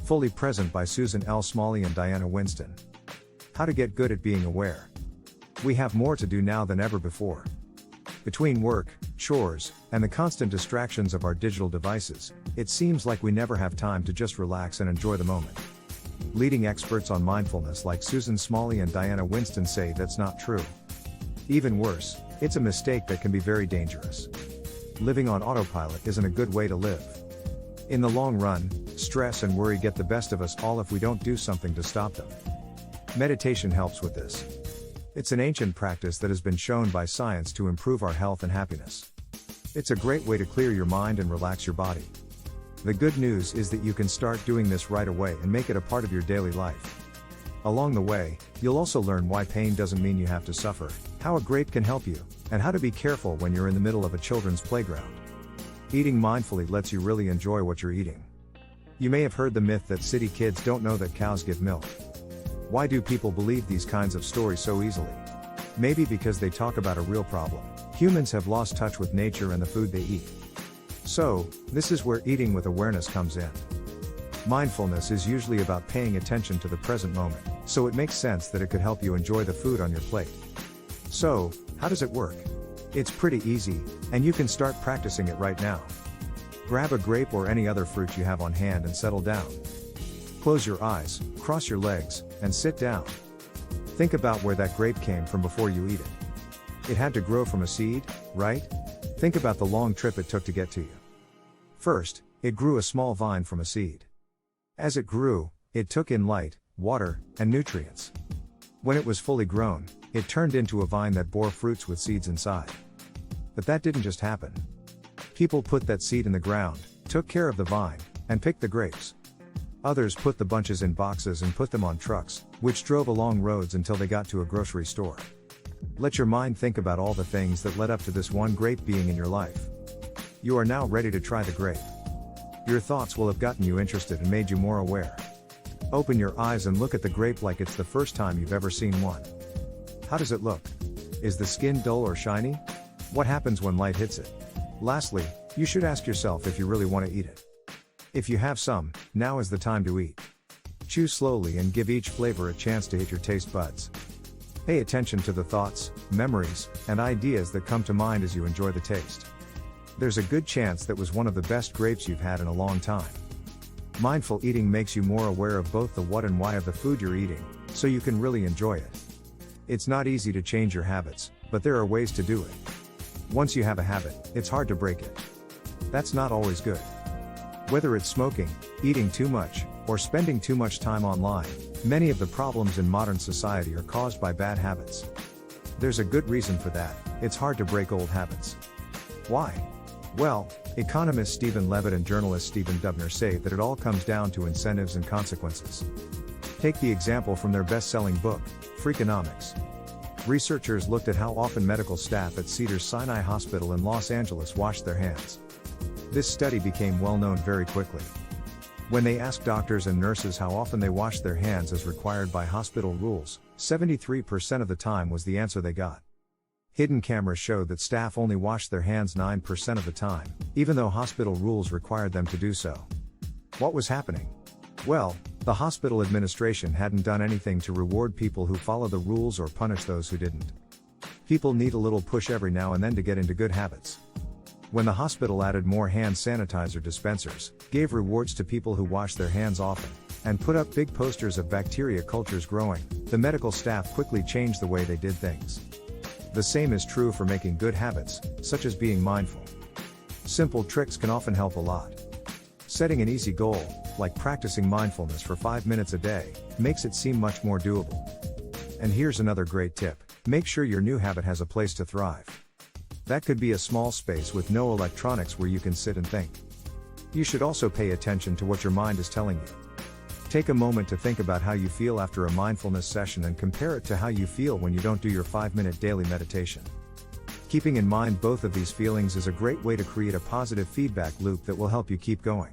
Fully Present by Susan L. Smalley and Diana Winston. How to get good at being aware. We have more to do now than ever before. Between work, chores, and the constant distractions of our digital devices, it seems like we never have time to just relax and enjoy the moment. Leading experts on mindfulness like Susan Smalley and Diana Winston say that's not true. Even worse, it's a mistake that can be very dangerous. Living on autopilot isn't a good way to live. In the long run, stress and worry get the best of us all if we don't do something to stop them. Meditation helps with this. It's an ancient practice that has been shown by science to improve our health and happiness. It's a great way to clear your mind and relax your body. The good news is that you can start doing this right away and make it a part of your daily life. Along the way, you'll also learn why pain doesn't mean you have to suffer, how a grape can help you, and how to be careful when you're in the middle of a children's playground. Eating mindfully lets you really enjoy what you're eating. You may have heard the myth that city kids don't know that cows give milk. Why do people believe these kinds of stories so easily? Maybe because they talk about a real problem. Humans have lost touch with nature and the food they eat. So, this is where eating with awareness comes in. Mindfulness is usually about paying attention to the present moment, so it makes sense that it could help you enjoy the food on your plate. So, how does it work? It's pretty easy, and you can start practicing it right now. Grab a grape or any other fruit you have on hand and settle down. Close your eyes, cross your legs, and sit down. Think about where that grape came from before you eat it. It had to grow from a seed, right? Think about the long trip it took to get to you. First, it grew a small vine from a seed. As it grew, it took in light, water, and nutrients. When it was fully grown, it turned into a vine that bore fruits with seeds inside. But that didn't just happen. People put that seed in the ground, took care of the vine, and picked the grapes. Others put the bunches in boxes and put them on trucks, which drove along roads until they got to a grocery store. Let your mind think about all the things that led up to this one grape being in your life. You are now ready to try the grape. Your thoughts will have gotten you interested and made you more aware. Open your eyes and look at the grape like it's the first time you've ever seen one. How does it look? Is the skin dull or shiny? What happens when light hits it? Lastly, you should ask yourself if you really want to eat it. If you have some, now is the time to eat. Chew slowly and give each flavor a chance to hit your taste buds. Pay attention to the thoughts, memories, and ideas that come to mind as you enjoy the taste. There's a good chance that was one of the best grapes you've had in a long time. Mindful eating makes you more aware of both the what and why of the food you're eating, so you can really enjoy it. It's not easy to change your habits, but there are ways to do it. Once you have a habit, it's hard to break it. That's not always good. Whether it's smoking, eating too much, or spending too much time online, many of the problems in modern society are caused by bad habits. There's a good reason for that: it's hard to break old habits. Why? Well, economist Stephen Levitt and journalist Stephen Dubner say that it all comes down to incentives and consequences. Take the example from their best-selling book, Freakonomics. Researchers looked at how often medical staff at Cedars-Sinai Hospital in Los Angeles washed their hands. This study became well known very quickly. When they asked doctors and nurses how often they washed their hands as required by hospital rules, 73% of the time was the answer they got. Hidden cameras showed that staff only washed their hands 9% of the time, even though hospital rules required them to do so. What was happening? Well, the hospital administration hadn't done anything to reward people who follow the rules or punish those who didn't. People need a little push every now and then to get into good habits. When the hospital added more hand sanitizer dispensers, gave rewards to people who wash their hands often, and put up big posters of bacteria cultures growing, the medical staff quickly changed the way they did things. The same is true for making good habits, such as being mindful. Simple tricks can often help a lot. Setting an easy goal, like practicing mindfulness for 5 minutes a day, makes it seem much more doable. And here's another great tip: make sure your new habit has a place to thrive. That could be a small space with no electronics where you can sit and think. You should also pay attention to what your mind is telling you. Take a moment to think about how you feel after a mindfulness session and compare it to how you feel when you don't do your 5-minute daily meditation. Keeping in mind both of these feelings is a great way to create a positive feedback loop that will help you keep going.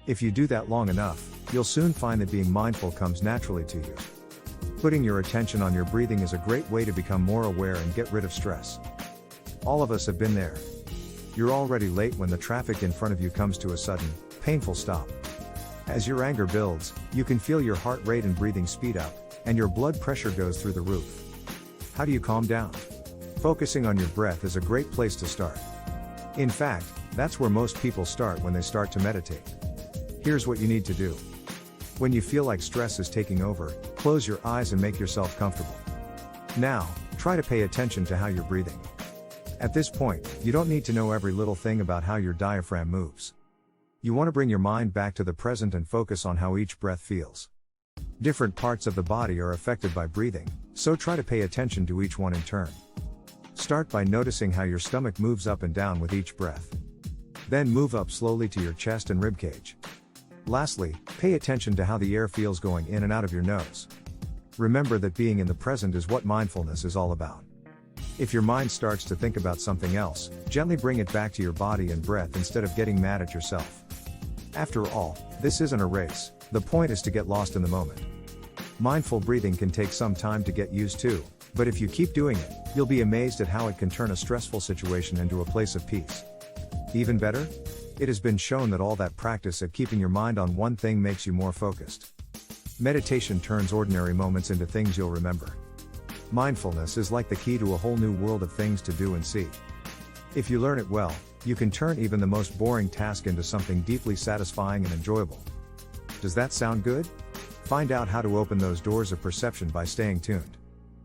If you do that long enough, you'll soon find that being mindful comes naturally to you. Putting your attention on your breathing is a great way to become more aware and get rid of stress. All of us have been there. You're already late when the traffic in front of you comes to a sudden, painful stop. As your anger builds, you can feel your heart rate and breathing speed up, and your blood pressure goes through the roof. How do you calm down? Focusing on your breath is a great place to start. In fact, that's where most people start when they start to meditate. Here's what you need to do. When you feel like stress is taking over, close your eyes and make yourself comfortable. Now, try to pay attention to how you're breathing. At this point, you don't need to know every little thing about how your diaphragm moves. You want to bring your mind back to the present and focus on how each breath feels. Different parts of the body are affected by breathing, so try to pay attention to each one in turn. Start by noticing how your stomach moves up and down with each breath. Then move up slowly to your chest and ribcage. Lastly, pay attention to how the air feels going in and out of your nose. Remember that being in the present is what mindfulness is all about. If your mind starts to think about something else, gently bring it back to your body and breath instead of getting mad at yourself. After all, this isn't a race, the point is to get lost in the moment. Mindful breathing can take some time to get used to, but if you keep doing it, you'll be amazed at how it can turn a stressful situation into a place of peace. Even better? It has been shown that all that practice at keeping your mind on one thing makes you more focused. Meditation turns ordinary moments into things you'll remember. Mindfulness is like the key to a whole new world of things to do and see. If you learn it well, you can turn even the most boring task into something deeply satisfying and enjoyable. Does that sound good? Find out how to open those doors of perception by staying tuned.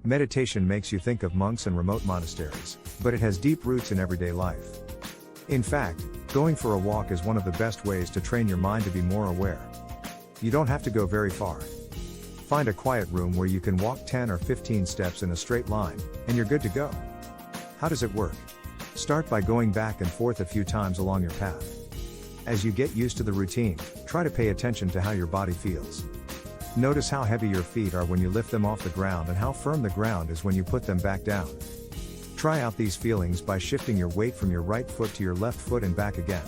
Meditation makes you think of monks and remote monasteries, but it has deep roots in everyday life. In fact, going for a walk is one of the best ways to train your mind to be more aware. You don't have to go very far. Find a quiet room where you can walk 10 or 15 steps in a straight line, and you're good to go. How does it work? Start by going back and forth a few times along your path. As you get used to the routine, try to pay attention to how your body feels. Notice how heavy your feet are when you lift them off the ground and how firm the ground is when you put them back down. Try out these feelings by shifting your weight from your right foot to your left foot and back again.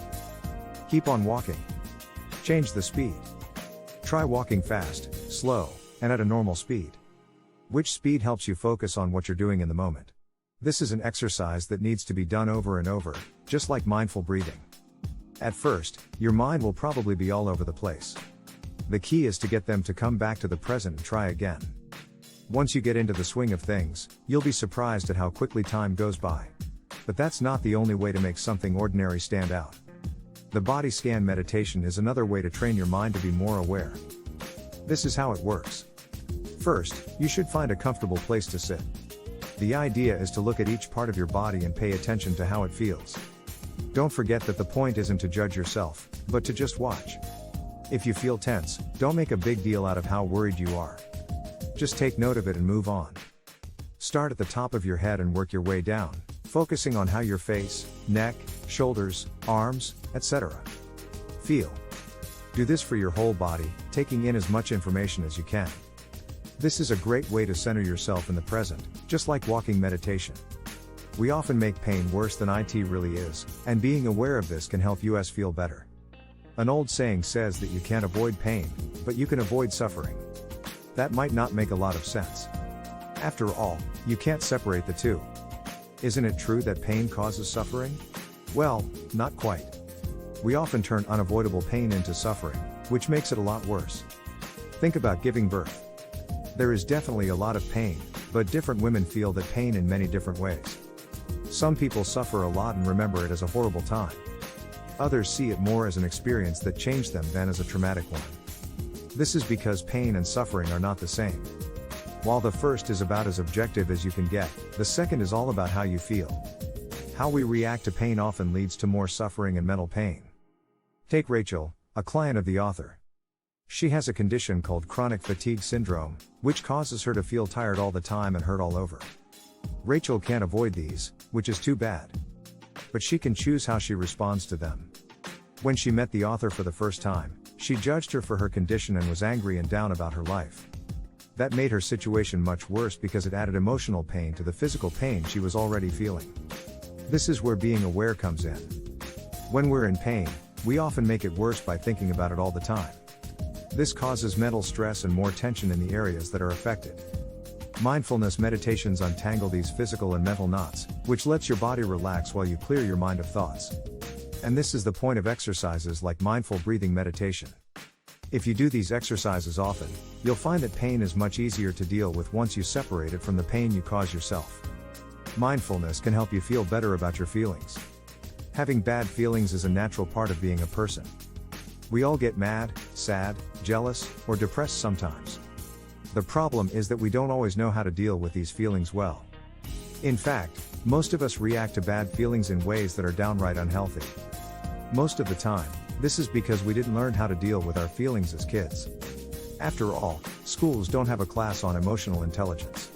Keep on walking. Change the speed. Try walking fast, slow, and at a normal speed. Which speed helps you focus on what you're doing in the moment? This is an exercise that needs to be done over and over, just like mindful breathing. At first, your mind will probably be all over the place. The key is to get them to come back to the present and try again. Once you get into the swing of things, you'll be surprised at how quickly time goes by. But that's not the only way to make something ordinary stand out. The body scan meditation is another way to train your mind to be more aware. This is how it works. First, you should find a comfortable place to sit. The idea is to look at each part of your body and pay attention to how it feels. Don't forget that the point isn't to judge yourself, but to just watch. If you feel tense, don't make a big deal out of how worried you are. Just take note of it and move on. Start at the top of your head and work your way down, focusing on how your face, neck, shoulders, arms, etc. feel. Do this for your whole body, taking in as much information as you can. This is a great way to center yourself in the present, just like walking meditation. We often make pain worse than it really is, and being aware of this can help us feel better. An old saying says that you can't avoid pain, but you can avoid suffering. That might not make a lot of sense. After all, you can't separate the two. Isn't it true that pain causes suffering? Well, not quite. We often turn unavoidable pain into suffering, which makes it a lot worse. Think about giving birth. There is definitely a lot of pain, but different women feel that pain in many different ways. Some people suffer a lot and remember it as a horrible time. Others see it more as an experience that changed them than as a traumatic one. This is because pain and suffering are not the same. While the first is about as objective as you can get, the second is all about how you feel. How we react to pain often leads to more suffering and mental pain. Take Rachel, a client of the author. She has a condition called chronic fatigue syndrome, which causes her to feel tired all the time and hurt all over. Rachel can't avoid these, which is too bad. But she can choose how she responds to them. When she met the author for the first time, she judged her for her condition and was angry and down about her life. That made her situation much worse because it added emotional pain to the physical pain she was already feeling. This is where being aware comes in. When we're in pain, we often make it worse by thinking about it all the time. This causes mental stress and more tension in the areas that are affected. Mindfulness meditations untangle these physical and mental knots, which lets your body relax while you clear your mind of thoughts. And this is the point of exercises like mindful breathing meditation. If you do these exercises often, you'll find that pain is much easier to deal with once you separate it from the pain you cause yourself. Mindfulness can help you feel better about your feelings. Having bad feelings is a natural part of being a person. We all get mad, sad, jealous, or depressed sometimes. The problem is that we don't always know how to deal with these feelings well. In fact, most of us react to bad feelings in ways that are downright unhealthy. Most of the time, this is because we didn't learn how to deal with our feelings as kids. After all, schools don't have a class on emotional intelligence.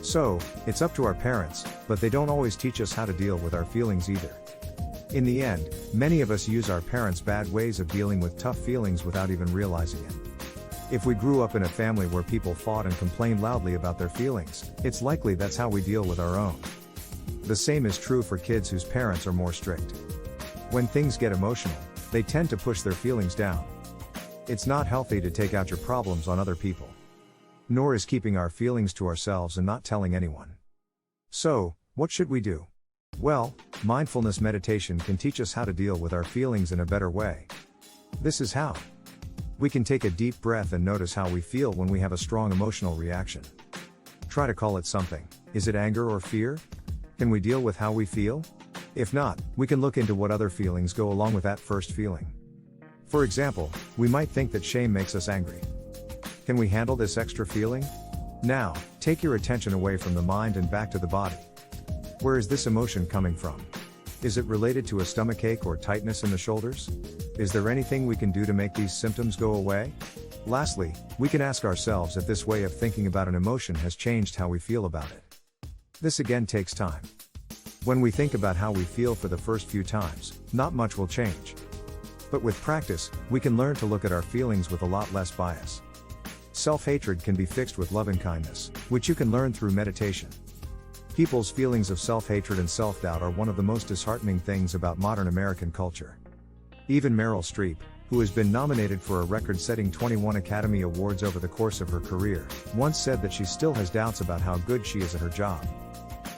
So, it's up to our parents, but they don't always teach us how to deal with our feelings either. In the end, many of us use our parents' bad ways of dealing with tough feelings without even realizing it. If we grew up in a family where people fought and complained loudly about their feelings, it's likely that's how we deal with our own. The same is true for kids whose parents are more strict. When things get emotional, they tend to push their feelings down. It's not healthy to take out your problems on other people. Nor is keeping our feelings to ourselves and not telling anyone. So, what should we do? Well, mindfulness meditation can teach us how to deal with our feelings in a better way. This is how. We can take a deep breath and notice how we feel when we have a strong emotional reaction. Try to call it something. Is it anger or fear? Can we deal with how we feel? If not, we can look into what other feelings go along with that first feeling. For example, we might think that shame makes us angry. Can we handle this extra feeling? Now, take your attention away from the mind and back to the body. Where is this emotion coming from? Is it related to a stomachache or tightness in the shoulders? Is there anything we can do to make these symptoms go away? Lastly, we can ask ourselves if this way of thinking about an emotion has changed how we feel about it. This again takes time. When we think about how we feel for the first few times, not much will change. But with practice, we can learn to look at our feelings with a lot less bias. Self-hatred can be fixed with loving-kindness, which you can learn through meditation. People's feelings of self-hatred and self-doubt are one of the most disheartening things about modern American culture. Even Meryl Streep, who has been nominated for a record-setting 21 Academy Awards over the course of her career, once said that she still has doubts about how good she is at her job.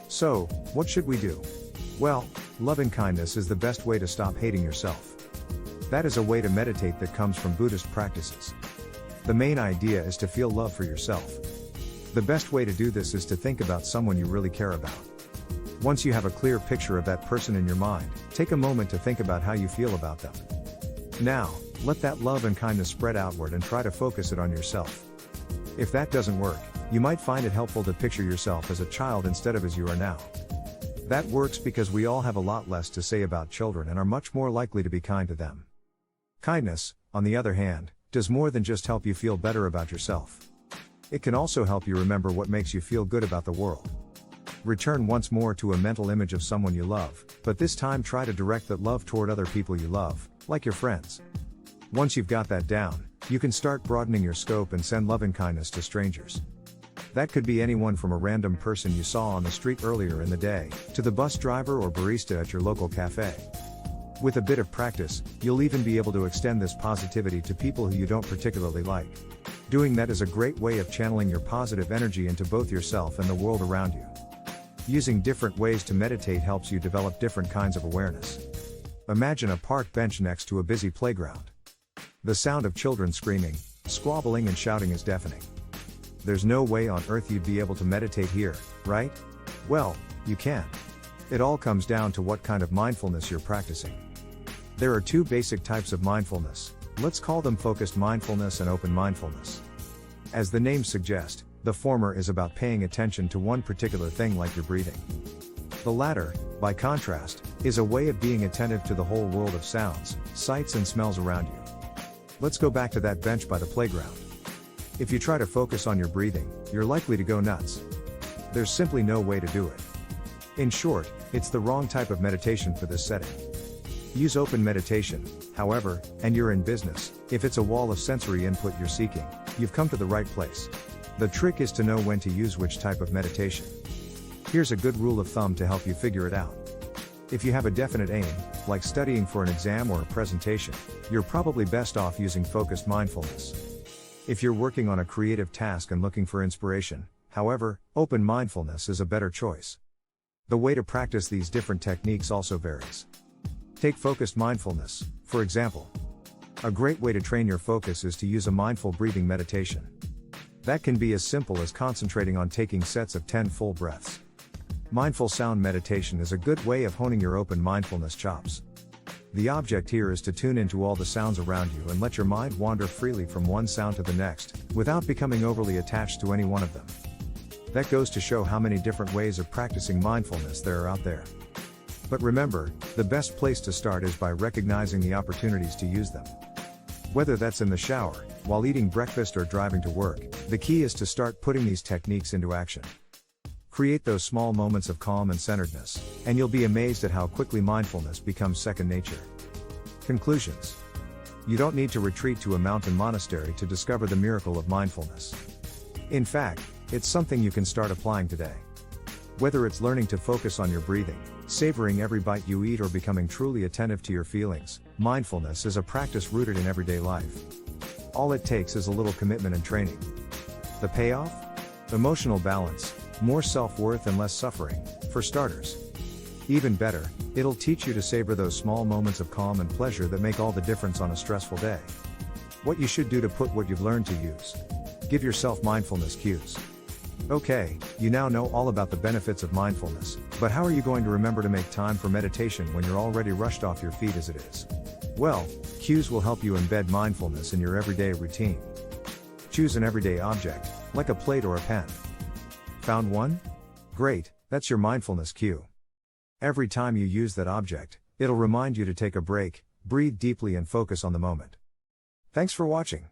So, what should we do? Well, loving-kindness is the best way to stop hating yourself. That is a way to meditate that comes from Buddhist practices. The main idea is to feel love for yourself. The best way to do this is to think about someone you really care about. Once you have a clear picture of that person in your mind, take a moment to think about how you feel about them. Now, let that love and kindness spread outward and try to focus it on yourself. If that doesn't work, you might find it helpful to picture yourself as a child instead of as you are now. That works because we all have a lot less to say about children and are much more likely to be kind to them. Kindness, on the other hand, does more than just help you feel better about yourself. It can also help you remember what makes you feel good about the world. Return once more to a mental image of someone you love, but this time try to direct that love toward other people you love, like your friends. Once you've got that down, you can start broadening your scope and send loving kindness to strangers. That could be anyone from a random person you saw on the street earlier in the day, to the bus driver or barista at your local cafe. With a bit of practice, you'll even be able to extend this positivity to people who you don't particularly like. Doing that is a great way of channeling your positive energy into both yourself and the world around you. Using different ways to meditate helps you develop different kinds of awareness. Imagine a park bench next to a busy playground. The sound of children screaming, squabbling and shouting is deafening. There's no way on earth you'd be able to meditate here, right? Well, you can. It all comes down to what kind of mindfulness you're practicing. There are two basic types of mindfulness. Let's call them focused mindfulness and open mindfulness. As the names suggest, the former is about paying attention to one particular thing like your breathing. The latter, by contrast, is a way of being attentive to the whole world of sounds, sights and smells around you. Let's go back to that bench by the playground. If you try to focus on your breathing, you're likely to go nuts. There's simply no way to do it. In short, it's the wrong type of meditation for this setting. Use open meditation, however, and you're in business. If it's a wall of sensory input you're seeking, you've come to the right place. The trick is to know when to use which type of meditation. Here's a good rule of thumb to help you figure it out. If you have a definite aim, like studying for an exam or a presentation, you're probably best off using focused mindfulness. If you're working on a creative task and looking for inspiration, however, open mindfulness is a better choice. The way to practice these different techniques also varies. Take focused mindfulness, for example. A great way to train your focus is to use a mindful breathing meditation. That can be as simple as concentrating on taking sets of 10 full breaths. Mindful sound meditation is a good way of honing your open mindfulness chops. The object here is to tune into all the sounds around you and let your mind wander freely from one sound to the next, without becoming overly attached to any one of them. That goes to show how many different ways of practicing mindfulness there are out there. But remember, the best place to start is by recognizing the opportunities to use them. Whether that's in the shower, while eating breakfast or driving to work, the key is to start putting these techniques into action. Create those small moments of calm and centeredness, and you'll be amazed at how quickly mindfulness becomes second nature. Conclusions. You don't need to retreat to a mountain monastery to discover the miracle of mindfulness. In fact, it's something you can start applying today. Whether it's learning to focus on your breathing, savoring every bite you eat, or becoming truly attentive to your feelings, mindfulness is a practice rooted in everyday life. All it takes is a little commitment and training. The payoff? Emotional balance, more self-worth and less suffering, for starters. Even better, it'll teach you to savor those small moments of calm and pleasure that make all the difference on a stressful day. What you should do to put what you've learned to use. Give yourself mindfulness cues. Okay, you now know all about the benefits of mindfulness, but how are you going to remember to make time for meditation when you're already rushed off your feet as it is? Well, cues will help you embed mindfulness in your everyday routine. Choose an everyday object, like a plate or a pen. Found one? Great, that's your mindfulness cue. Every time you use that object, it'll remind you to take a break, breathe deeply and focus on the moment. Thanks for watching.